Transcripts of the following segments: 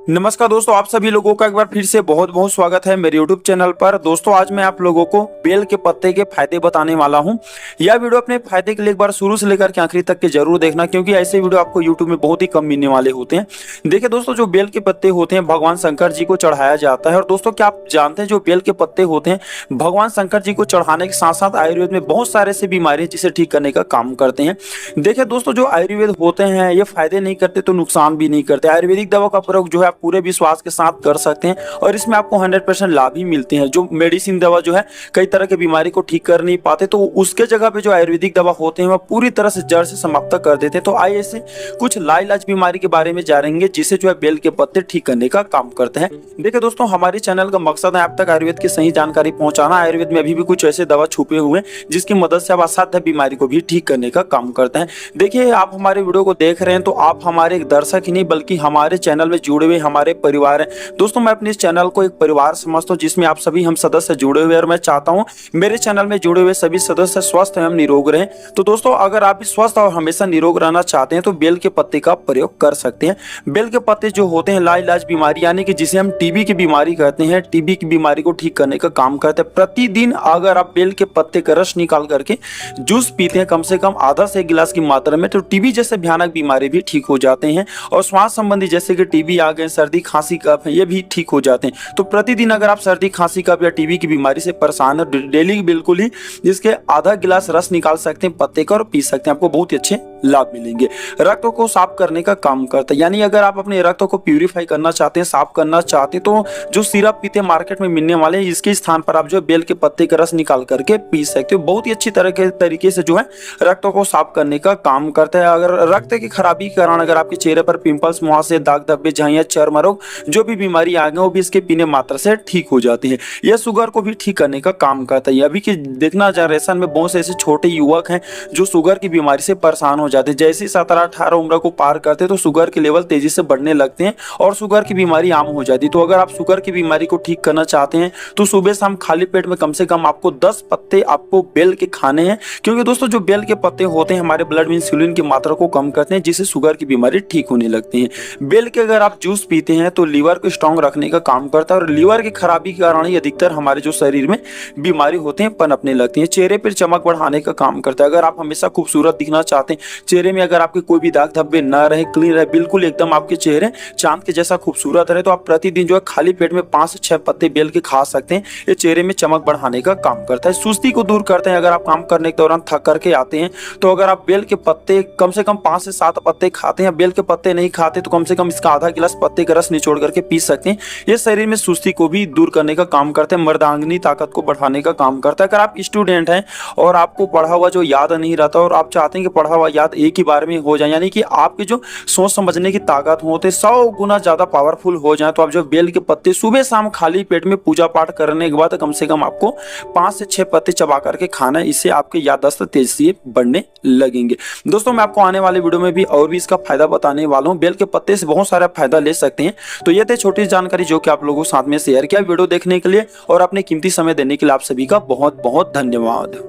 नमस्कार दोस्तों, आप सभी लोगों का एक बार फिर से बहुत बहुत स्वागत है मेरे YouTube चैनल पर। दोस्तों आज मैं आप लोगों को बेल के पत्ते के फायदे बताने वाला हूं। यह वीडियो अपने फायदे के लिए एक बार शुरू से लेकर के आखिरी तक के जरूर देखना, क्योंकि ऐसे वीडियो आपको YouTube में बहुत ही कम मिलने वाले होते हैं। देखिए दोस्तों, जो बेल के पत्ते होते हैं भगवान शंकर जी को चढ़ाया जाता है। और दोस्तों क्या आप जानते हैं, जो बेल के पत्ते होते हैं भगवान शंकर जी को चढ़ाने के साथ साथ आयुर्वेद में बहुत सारे ऐसी बीमारी जिसे ठीक करने का काम करते हैं। देखिए दोस्तों, जो आयुर्वेद होते हैं ये फायदे नहीं करते तो नुकसान भी नहीं करते। आयुर्वेदिक दवा का प्रयोग जो है पूरे विश्वास के साथ कर सकते हैं और इसमें आपको 100% लाभ ही मिलते हैं। जो मेडिसिन दवा जो है कई तरह के बीमारी को ठीक कर नहीं पाते, तो उसके जगह पे जो आयुर्वेदिक दवा होते हैं वह पूरी तरह से जड़ से समाप्त कर देते हैं। तो आइए ऐसे कुछ लाइलाज बीमारी के बारे में जानेंगे जिसे जो है बेल के पत्ते ठीक करने का काम करते हैं। देखिए दोस्तों, हमारे चैनल का मकसद है आप तक आयुर्वेद की सही जानकारी पहुंचाना। आयुर्वेद में अभी भी कुछ ऐसे दवा छुपे हुए जिसकी मदद से आप असाध्य बीमारी को भी ठीक करने का काम करते हैं। देखिए, आप हमारे वीडियो को देख रहे हैं तो आप हमारे एक दर्शक ही नहीं बल्कि हमारे चैनल में जुड़े हुए हमारे परिवार हैं। दोस्तों मैं अपने इस चैनल को एक परिवार समझता हूं जिसमें आप सभी हम सदस्य जुड़े हुए हैं और मैं चाहता हूं मेरे चैनल में जुड़े हुए सभी सदस्य स्वस्थ एवं निरोग रहें। तो दोस्तों अगर आप भी स्वस्थ और हमेशा निरोग रहना चाहते हैं तो बेल के पत्ते का प्रयोग कर सकते हैं। बेल के पत्ते जो होते हैं लाइलाज बीमारी यानी कि जिसे हम टीबी की बीमारी कहते हैं, टीबी की बीमारी को ठीक करने का काम करते हैं। प्रतिदिन अगर आप बेल के पत्ते का रस निकाल करके जूस पीते हैं कम से कम आधा से 1 गिलास की मात्रा में, तो टीबी जैसे भयानक बीमारी भी ठीक हो जाते हैं। और श्वास संबंधी जैसे कि टीबी आ गए, सर्दी खांसी कफ ये भी ठीक हो जाते हैं। तो प्रतिदिन अगर आप सर्दी खांसी कफ या टीबी की बीमारी से परेशान है, डेली बिल्कुल ही इसके आधा गिलास रस निकाल सकते हैं पत्ते का और पी सकते हैं, आपको बहुत ही अच्छे लाभ मिलेंगे। रक्त को साफ करने का काम करता है, यानी अगर आप अपने रक्त को प्यूरिफाई करना चाहते हैं, साफ करना चाहते हैं, तो जो सिरप पीते मार्केट में मिलने वाले इसके स्थान पर आप जो बेल के पत्ते का रस निकाल करके पी सकते हो। बहुत ही अच्छी तरह के तरीके से जो है रक्त को साफ करने का काम करता है। अगर रक्त की खराबी के कारण अगर आपके चेहरे पर पिंपल्स, मुहासे, दाग धब्बे, झाइयां, चर्म रोग जो भी बीमारी आ गए वो भी इसके पीने मात्रा से ठीक हो जाती है। यह शुगर को भी ठीक करने का काम करता है। अभी की देखना जनरेशन में बहुत से ऐसे छोटे युवक हैं जो शुगर की बीमारी से परेशान हो जाते हैं। जैसे 17-18 उम्र को पार करते तो शुगर के लेवल तेजी से बढ़ने लगते हैं और शुगर की बीमारी आम हो जाती है। तो अगर आप शुगर की बीमारी को ठीक करना चाहते हैं तो सुबह शाम खाली पेट में कम से कम आपको 10 पत्ते आपको बेल के खाने हैं, क्योंकि दोस्तों जो बेल के पत्ते होते हैं हमारे ब्लड में इंसुलिन की मात्रा को कम करते हैं जिससे शुगर की बीमारी ठीक होने लगती है। बेल के अगर आप जूस पीते हैं तो लीवर को स्ट्रांग रखने का काम करता है और लीवर की खराबी के कारण ही अधिकतर हमारे जो शरीर में बीमारी होते हैं पनपने लगती है। चेहरे पर चमक बढ़ाने का काम करता है। अगर आप हमेशा खूबसूरत दिखना चाहते हैं, चेहरे में अगर आपके कोई भी दाग धब्बे ना रहे, क्लीन रहे, बिल्कुल एकदम आपके चेहरे चांद के जैसा खूबसूरत रहे, तो आप प्रतिदिन जो है खाली पेट में 5 से 6 पत्ते बेल के खा सकते हैं। ये चेहरे में चमक बढ़ाने का काम करता है, सुस्ती को दूर करते हैं। अगर आप काम करने के दौरान थक करके आते हैं तो अगर आप बेल के पत्ते कम से कम 5 से 7 पत्ते खाते हैं, बेल के पत्ते नहीं खाते तो कम से कम इसका आधा गिलास पत्ते का रस निचोड़ करके पी सकते हैं। ये शरीर में सुस्ती को भी दूर करने का काम करते हैं, मर्दांगनी ताकत को बढ़ाने का काम करता है। अगर आप स्टूडेंट हैं और आपको पढ़ा हुआ जो याद नहीं रहता और आप चाहते हैं कि पढ़ा हुआ याद एक ही बार में हो जाए, यानी कि आपकी जो सोच समझने की ताकत होते 100 गुना ज्यादा पावरफुल हो जाए, तो आप जो बेल के पत्ते सुबह शाम खाली पेट में पूजा पाठ करने के बाद कम से कम आपको 5 से 6 पत्ते चबा करके खाना है। इससे आपके याददाश्त तेजी से बढ़ने लगेंगे। दोस्तों मैं आपको आने वाले वीडियो में भी और भी इसका फायदा बताने वाला हूं। बेल के पत्ते से बहुत सारा फायदा ले सकते हैं। तो ये थे छोटी जानकारी जो कि आप लोगों के साथ में शेयर किया। वीडियो देखने के लिए और अपने कीमती समय देने के लिए आप सभी का बहुत बहुत धन्यवाद।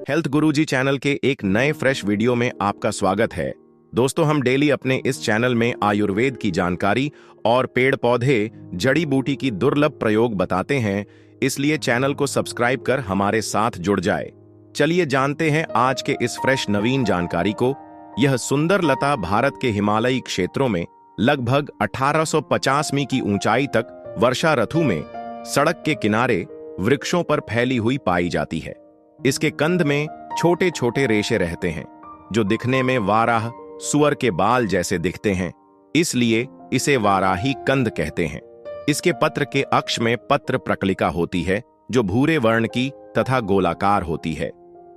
हेल्थ गुरुजी चैनल के एक नए फ्रेश वीडियो में आपका स्वागत है। दोस्तों हम डेली अपने इस चैनल में आयुर्वेद की जानकारी और पेड़ पौधे, जड़ी बूटी की दुर्लभ प्रयोग बताते हैं, इसलिए चैनल को सब्सक्राइब कर हमारे साथ जुड़ जाए। चलिए जानते हैं आज के इस फ्रेश नवीन जानकारी को। यह सुंदर लता भारत के हिमालयी क्षेत्रों में लगभग 1850 मीटर की ऊंचाई तक वर्षा ऋतु में सड़क के किनारे वृक्षों पर फैली हुई पाई जाती है। इसके कंद में छोटे छोटे रेशे रहते हैं जो दिखने में वाराह सुअर के बाल जैसे दिखते हैं, इसलिए इसे वाराही कंद कहते हैं। इसके पत्र के अक्ष में पत्र प्रकलिका होती है जो भूरे वर्ण की तथा गोलाकार होती है,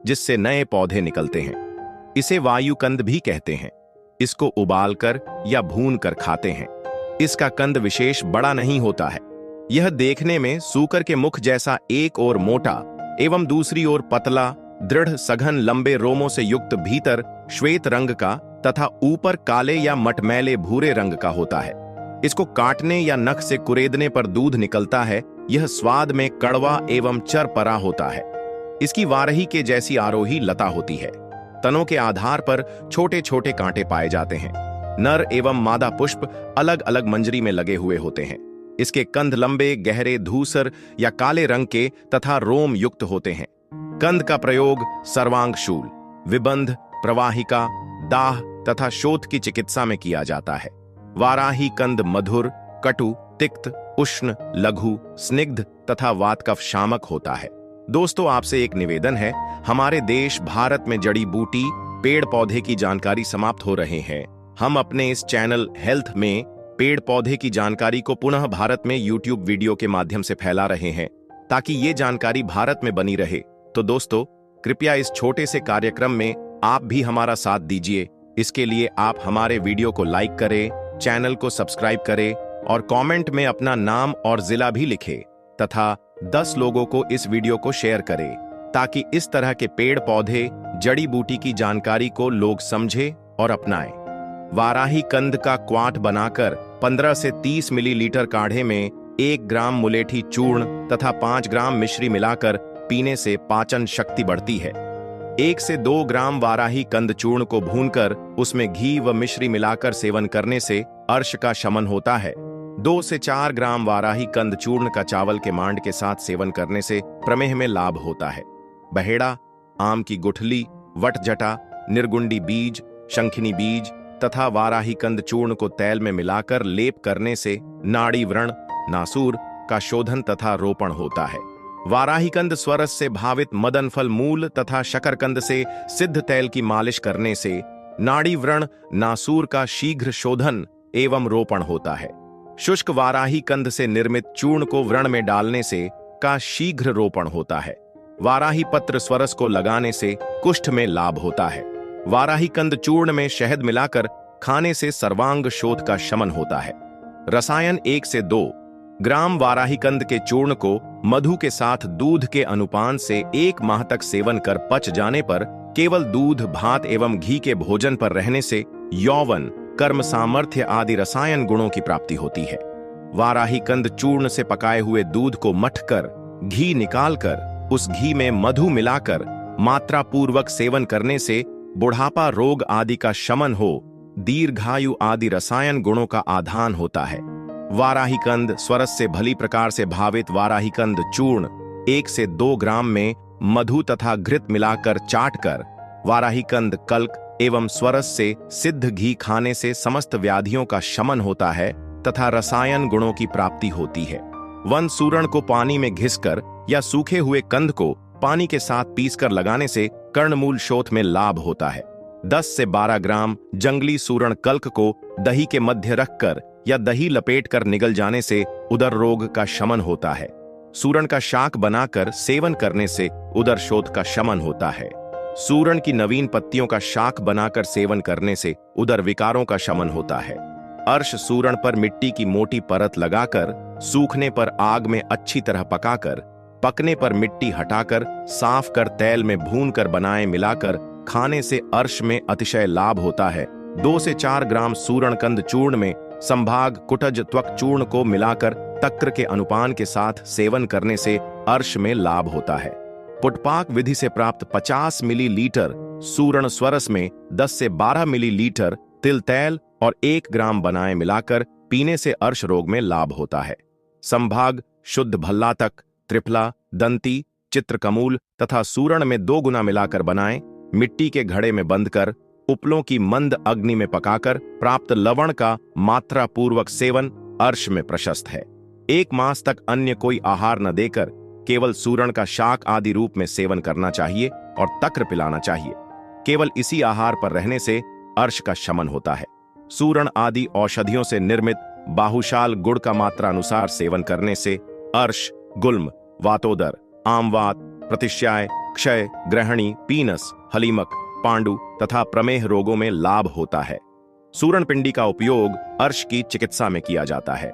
जिससे नए पौधे निकलते हैं। इसे वायु कंद भी कहते हैं। इसको उबालकर या भून कर खाते हैं। इसका कंद विशेष बड़ा नहीं होता है। यह देखने में सूकर के मुख जैसा एक ओर मोटा एवं दूसरी ओर पतला, दृढ़, सघन, लंबे रोमों से युक्त, भीतर श्वेत रंग का तथा ऊपर काले या मटमैले भूरे रंग का होता है। इसको काटने या नख से कुरेदने पर दूध निकलता है। यह स्वाद में कड़वा एवं चरपरा होता है। इसकी वारही के जैसी आरोही लता होती है। तनों के आधार पर छोटे छोटे कांटे पाए जाते हैं। नर एवं मादा पुष्प अलग अलग मंजरी में लगे हुए होते हैं। इसके कंद लंबे, गहरे, धूसर या काले रंग के तथा रोम युक्त होते हैं। कंद का प्रयोग सर्वांग शूल, विबंध, प्रवाहिका, दाह तथा शोथ की चिकित्सा में किया जाता है। वाराही कंद मधुर, कटु, तिक्त, उष्ण, लघु, स्निग्ध तथा वातकफ शामक होता है। दोस्तों, आपसे एक निवेदन है, हमारे देश भारत में जड़ी बूटी, पेड़ पौधे की जानकारी समाप्त हो रहे हैं। हम अपने इस चैनल हेल्थ में पेड़ पौधे की जानकारी को पुनः भारत में यूट्यूब वीडियो के माध्यम से फैला रहे हैं, ताकि ये जानकारी भारत में बनी रहे। तो दोस्तों, कृपया इस छोटे से कार्यक्रम में आप भी हमारा साथ दीजिए। इसके लिए आप हमारे वीडियो को लाइक करें, चैनल को सब्सक्राइब करें और कमेंट में अपना नाम और जिला भी लिखें तथा 10 लोगों को इस वीडियो को शेयर करें, ताकि इस तरह के पेड़ पौधे, जड़ी बूटी की जानकारी को लोग समझें और अपनाएं। वाराही कंद का क्वाट बनाकर 15 से 30 मिलीलीटर काढ़े में 1 ग्राम मुलेठी चूर्ण तथा 5 ग्राम मिश्री मिलाकर पीने से पाचन शक्ति बढ़ती है। 1 से 2 ग्राम वाराही कंद चूर्ण को भूनकर उसमें घी व मिश्री मिलाकर सेवन करने से अर्श का शमन होता है। 2 से 4 ग्राम वाराही कंद चूर्ण का चावल के मांड के साथ सेवन करने से प्रमेह में लाभ होता है। बहेड़ा, आम की गुठली, वटजटा, निर्गुंडी बीज, शंखिनी बीज तथा वाराही कंद चूर्ण को तेल में मिलाकर लेप करने से नाड़ी व्रण, नासूर का शोधन तथा रोपण होता है। वाराही कंद स्वरस से भावित मदन फल मूल तथा शकरकंद से सिद्ध तेल की मालिश करने से नाड़ी व्रण, नासूर का शीघ्र शोधन एवं रोपण होता है। शुष्क वाराही कंद से निर्मित चूर्ण को व्रण में डालने से का शीघ्र रोपण होता है। वाराही पत्र स्वरस को लगाने से कुष्ठ में लाभ होता है। वाराही कंद चूर्ण में शहद मिलाकर खाने से सर्वांग शोथ का शमन होता है। रसायन 1 से 2 ग्राम वाराही कंद के चूर्ण को मधु के साथ दूध के अनुपान से 1 माह तक सेवन कर पच जाने पर केवल दूध, भात एवं घी के भोजन पर रहने से यौवन, कर्म सामर्थ्य आदि रसायन गुणों की प्राप्ति होती है। वाराही कंद चूर्ण से पकाए हुए दूध को मथकर घी निकालकर उस घी में मधु मिलाकर मात्रा पूर्वक सेवन करने से बुढ़ापा रोग आदि का शमन हो, दीर्घायु आदि रसायन गुणों का आधान होता है। वाराही कंद स्वरस से भली प्रकार से भावित वाराही कंद चूर्ण 1 से 2 ग्राम में मधु तथा घृत मिलाकर चाटकर वाराही कंद कल्क एवं स्वरस से सिद्ध घी खाने से समस्त व्याधियों का शमन होता है तथा रसायन गुणों की प्राप्ति होती है। वन सूरण को पानी में घिसकर या सूखे हुए कंद को पानी के साथ पीसकर लगाने से कर्णमूल शोथ में लाभ होता है। 10 से 12 ग्राम जंगली सूरण कल्क को दही के मध्य रखकर या दही लपेटकर निगल जाने से उदर रोग का शमन होता है। सूरण का शाक बनाकर सेवन करने से उदर शोथ का शमन होता है। सूरण की नवीन पत्तियों का शाक बनाकर सेवन करने से उदर विकारों का शमन होता है। अर्श सूरण पर मिट्टी की मोटी परत लगाकर सूखने पर आग में अच्छी तरह पकाकर पकने पर मिट्टी हटाकर साफ कर तेल में भूनकर बनाए मिलाकर खाने से अर्श में अतिशय लाभ होता है। 2 से 4 ग्राम सूरण कंद चूर्ण में संभाग कुटज त्वक चूर्ण को मिलाकर तक्र के अनुपान के साथ सेवन करने से अर्श में लाभ होता है। पुटपाक विधि से प्राप्त 50 मिलीलीटर सूरण स्वरस में 10 से 12 मिलीलीटर तिल तेल और 1 ग्राम बनाए मिलाकर पीने से अर्श रोग में लाभ होता है। संभाग शुद्ध भल्लातक, त्रिफला, दंती, चित्रकमूल तथा सूरण में 2 गुना मिलाकर बनाएं, मिट्टी के घड़े में बंद कर उपलों की मंद अग्नि में पकाकर प्राप्त लवण का मात्रा पूर्वक सेवन अर्श में प्रशस्त है। 1 मास तक अन्य कोई आहार न देकर केवल सूरण का शाक आदि रूप में सेवन करना चाहिए और तक्र पिलाना चाहिए। केवल इसी आहार पर रहने से अर्श का शमन होता है। सूरण आदि औषधियों से निर्मित बाहुशाल गुड़ का मात्रा अनुसार सेवन करने से अर्श, गुल्म, वातोदर, आमवात, प्रतिश्याय, क्षय, ग्रहणी, पीनस, हलीमक, पांडु तथा प्रमेह रोगों में लाभ होता है। सूरण पिंडी का उपयोग अर्श की चिकित्सा में किया जाता है।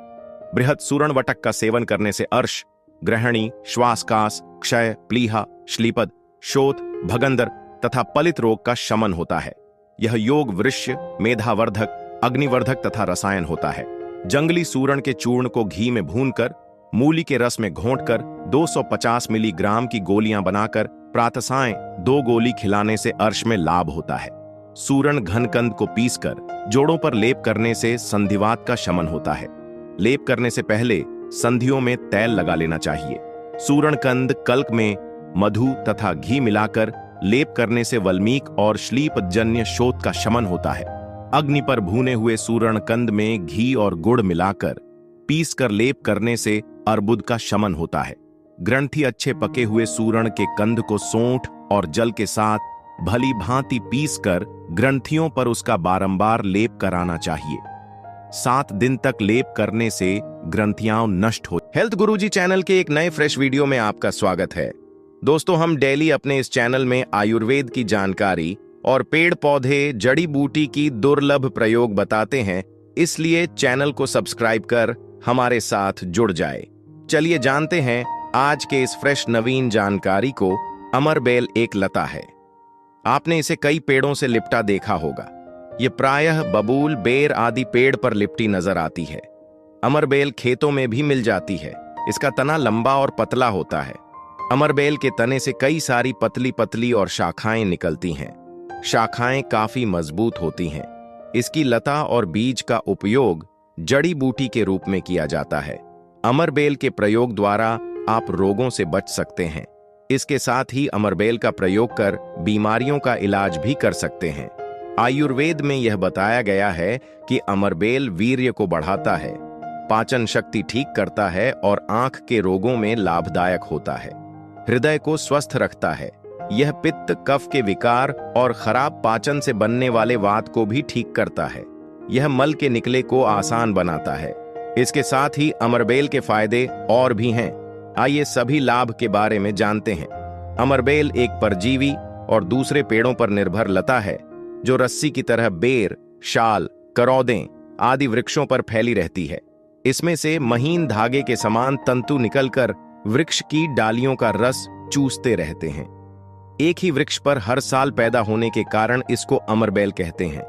बृहद सूरण वटक का सेवन करने से अर्श, ग्रहणी, श्वासकास, क्षय, प्लीहा, श्लीपद, शोथ, भगंदर तथा पलित रोग का शमन होता है। यह योग वृष्य, मेधावर्धक, अग्निवर्धक तथा रसायन होता है। जंगली सूरण के चूर्ण को घी में भूनकर मूली के रस में घोंटकर 250 मिलीग्राम की गोलियां बनाकर प्रातः सायं 2 गोली खिलाने से अर्श में लाभ होता है। सूरण घनकंद को पीसकर जोड़ों पर लेप करने से संधिवात का शमन होता है। लेप करने से पहले संधियों में तैल लगा लेना चाहिए। सूरणकंद कल्क में मधु तथा घी मिलाकर लेप करने से वल्मीक और श्लीपजन्य शोथ का शमन होता है। अग्नि पर भूने हुए सूरणकंद में घी और गुड़ मिलाकर पीसकर लेप करने से अर्बुद का शमन होता है। ग्रंथि अच्छे पके हुए सूरण के कंद को सोंठ और जल के साथ भली भांति पीसकर ग्रंथियों पर उसका बारंबार लेप कराना चाहिए। 7 दिन तक लेप करने से ग्रंथियां नष्ट हो। हेल्थ गुरुजी चैनल के एक नए फ्रेश वीडियो में आपका स्वागत है। दोस्तों, हम डेली अपने इस चैनल में आयुर्वेद की जानकारी और पेड़ पौधे जड़ी बूटी की दुर्लभ प्रयोग बताते हैं, इसलिए चैनल को सब्सक्राइब कर हमारे साथ जुड़ जाए। चलिए जानते हैं आज के इस फ्रेश नवीन जानकारी को। अमरबेल एक लता है। आपने इसे कई पेड़ों से लिपटा देखा होगा। ये प्रायः बबूल, बेर आदि पेड़ पर लिपटी नजर आती है। अमरबेल खेतों में भी मिल जाती है। इसका तना लंबा और पतला होता है। अमरबेल के तने से कई सारी पतली पतली और शाखाएं निकलती हैं। शाखाएं काफी मजबूत होती हैं। इसकी लता और बीज का उपयोग जड़ी बूटी के रूप में किया जाता है। अमरबेल के प्रयोग द्वारा आप रोगों से बच सकते हैं। इसके साथ ही अमरबेल का प्रयोग कर बीमारियों का इलाज भी कर सकते हैं। आयुर्वेद में यह बताया गया है कि अमरबेल वीर्य को बढ़ाता है, पाचन शक्ति ठीक करता है और आंख के रोगों में लाभदायक होता है। हृदय को स्वस्थ रखता है। यह पित्त, कफ के विकार और खराब पाचन से बनने वाले वात को भी ठीक करता है। यह मल के निकले को आसान बनाता है। इसके साथ ही अमरबेल के फायदे और भी हैं। आइए सभी लाभ के बारे में जानते हैं। अमरबेल एक परजीवी और दूसरे पेड़ों पर निर्भर लता है जो रस्सी की तरह बेर, शाल, करौदें आदि वृक्षों पर फैली रहती है। इसमें से महीन धागे के समान तंतु निकलकर वृक्ष की डालियों का रस चूसते रहते हैं। एक ही वृक्ष पर हर साल पैदा होने के कारण इसको अमरबेल कहते हैं।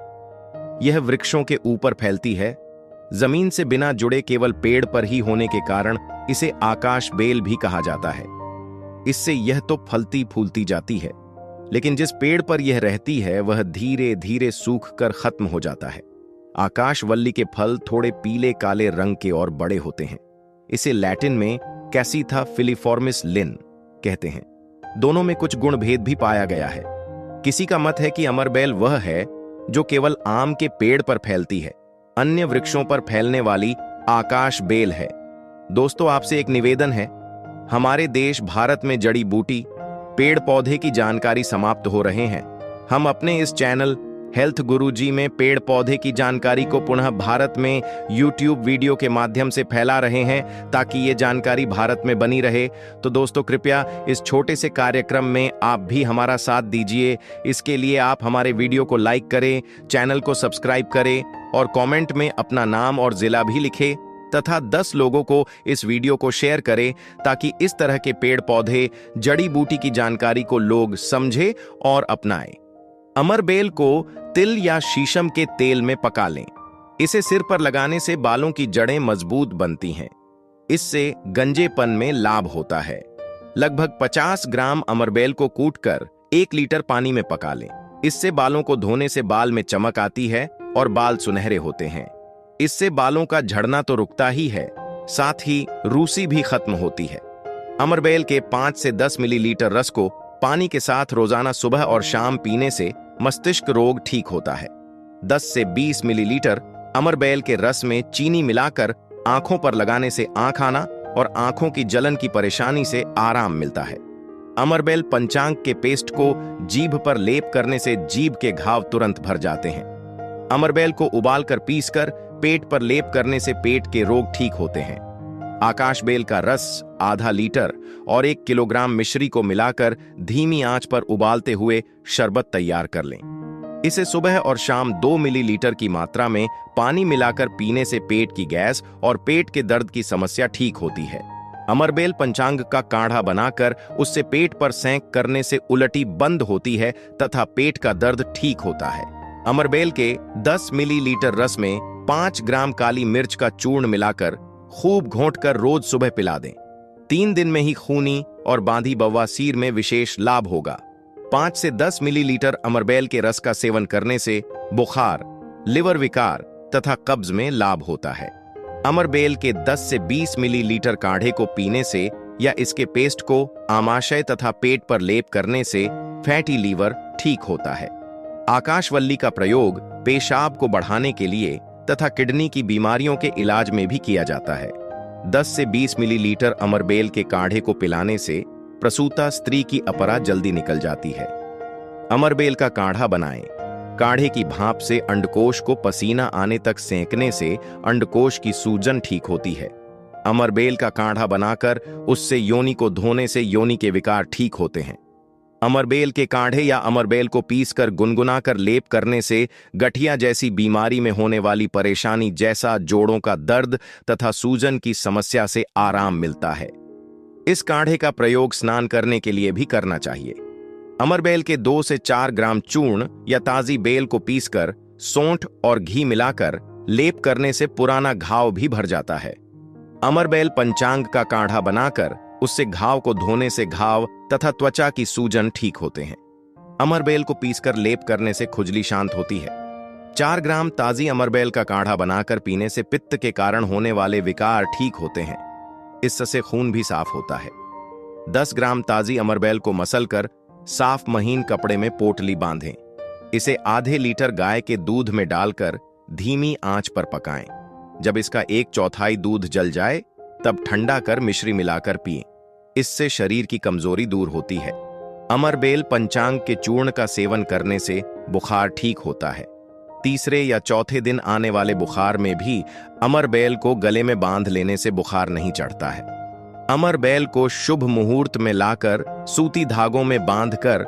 यह वृक्षों के ऊपर फैलती है। जमीन से बिना जुड़े केवल पेड़ पर ही होने के कारण इसे आकाश बेल भी कहा जाता है। इससे यह तो फलती फूलती जाती है, लेकिन जिस पेड़ पर यह रहती है वह धीरे धीरे सूख कर खत्म हो जाता है। आकाशवल्ली के फल थोड़े पीले काले रंग के और बड़े होते हैं। इसे लैटिन में कैसीथा फिलीफॉर्मिस लिन कहते हैं। दोनों में कुछ गुण भेद भी पाया गया है। किसी का मत है कि अमरबेल वह है जो केवल आम के पेड़ पर फैलती है, अन्य वृक्षों पर फैलने वाली आकाश बेल है। दोस्तों, आपसे एक निवेदन है। हमारे देश भारत में जड़ी बूटी, पेड़ पौधे की जानकारी समाप्त हो रहे हैं। हम अपने इस चैनल हेल्थ गुरुजी में पेड़ पौधे की जानकारी को पुनः भारत में यूट्यूब वीडियो के माध्यम से फैला रहे हैं ताकि ये जानकारी भारत में बनी रहे। तो दोस्तों, कृपया इस छोटे से कार्यक्रम में आप भी हमारा साथ दीजिए। इसके लिए आप हमारे वीडियो को लाइक करें, चैनल को सब्सक्राइब करें और कमेंट में अपना नाम और जिला भी लिखें तथा 10 लोगों को इस वीडियो को शेयर करें ताकि इस तरह के पेड़ पौधे जड़ी बूटी की जानकारी को लोग समझें और अपनाएं। अमरबेल को तिल या शीशम के तेल में पका लें। इसे सिर पर लगाने से बालों की जड़ें मजबूत बनती हैं। इससे गंजेपन में लाभ होता है। लगभग 50 ग्राम अमरबेल को कूटकर 1 लीटर पानी में पका लें। इससे बालों को धोने से बाल में चमक आती है और बाल सुनहरे होते हैं। इससे बालों का झड़ना तो रुकता ही है, साथ ही रूसी भी खत्म होती है। अमरबेल के 5 से 10 मिलीलीटर रस को पानी के साथ रोजाना सुबह और शाम पीने से मस्तिष्क रोग ठीक होता है। 10 से 20 मिलीलीटर अमरबेल के रस में चीनी मिलाकर आंखों पर लगाने से आंख आना और आंखों की जलन की परेशानी से आराम मिलता है। अमरबेल पंचांग के पेस्ट को जीभ पर लेप करने से जीभ के घाव तुरंत भर जाते हैं। अमरबेल को उबालकर पीसकर पेट पर लेप करने से पेट के रोग ठीक होते हैं। आकाशबेल का रस आधा लीटर और 1 किलोग्राम मिश्री को मिलाकर धीमी आंच पर उबालते हुए शरबत तैयार कर लें। इसे सुबह और शाम 2 मिलीलीटर की मात्रा में पानी मिलाकर पीने से पेट की गैस और पेट के दर्द की समस्या ठीक होती है। अमरबेल पंचांग का काढ़ा बनाकर उससे पेट पर सेंक करने से उलटी बंद होती है तथा पेट का दर्द ठीक होता है। अमरबेल के 10 मिलीलीटर रस में 5 ग्राम काली मिर्च का चूर्ण मिलाकर खूब घोंटकर रोज सुबह पिला दें। 3 दिन में ही खूनी और बांधी बवासीर में विशेष लाभ होगा। 5 से 10 मिलीलीटर अमरबेल के रस का सेवन करने से बुखार, लिवर विकार तथा कब्ज में लाभ होता है। अमरबेल के 10 से 20 मिलीलीटर काढ़े को पीने से या इसके पेस्ट को आमाशय तथा पेट पर लेप करने से फैटी लीवर ठीक होता है। आकाशवल्ली का प्रयोग पेशाब को बढ़ाने के लिए तथा किडनी की बीमारियों के इलाज में भी किया जाता है। 10 से 20 मिलीलीटर अमरबेल के काढ़े को पिलाने से प्रसूता स्त्री की अपरा जल्दी निकल जाती है। अमरबेल का काढ़ा बनाएं। काढ़े की भाप से अंडकोश को पसीना आने तक सेंकने से अंडकोश की सूजन ठीक होती है। अमरबेल का काढ़ा बनाकर उससे योनि को धोने से योनि के विकार ठीक होते हैं। अमरबेल के काढ़े या अमरबेल को पीसकर गुनगुनाकर लेप करने से गठिया जैसी बीमारी में होने वाली परेशानी जैसा जोड़ों का दर्द तथा सूजन की समस्या से आराम मिलता है। इस काढ़े का प्रयोग स्नान करने के लिए भी करना चाहिए। अमरबेल के 2 से 4 ग्राम चूर्ण या ताजी बेल को पीसकर सौंठ और घी मिलाकर लेप करने से पुराना घाव भी भर जाता है। अमरबेल पंचांग का काढ़ा बनाकर उससे घाव को धोने से घाव तथा त्वचा की सूजन ठीक होते हैं। अमरबेल को पीसकर लेप करने से खुजली शांत होती है। 4 ग्राम ताजी अमरबेल का काढ़ा बनाकर पीने से पित्त के कारण होने वाले विकार ठीक होते हैं। इससे खून भी साफ होता है। 10 ग्राम ताजी अमरबेल को मसलकर साफ महीन कपड़े में पोटली बांधें। इसे आधे लीटर गाय के दूध में डालकर धीमी आंच पर पकाएं। जब इसका 1/4 दूध जल जाए तब ठंडा कर मिश्री मिलाकर पिएं। इससे शरीर की कमजोरी दूर होती है। अमरबेल पंचांग के चूर्ण का सेवन करने से बुखार ठीक होता है। तीसरे या चौथे दिन आने वाले बुखार में भी अमरबेल को गले में बांध लेने से बुखार नहीं चढ़ता है। अमरबेल को शुभ मुहूर्त में लाकर सूती धागों में बांधकर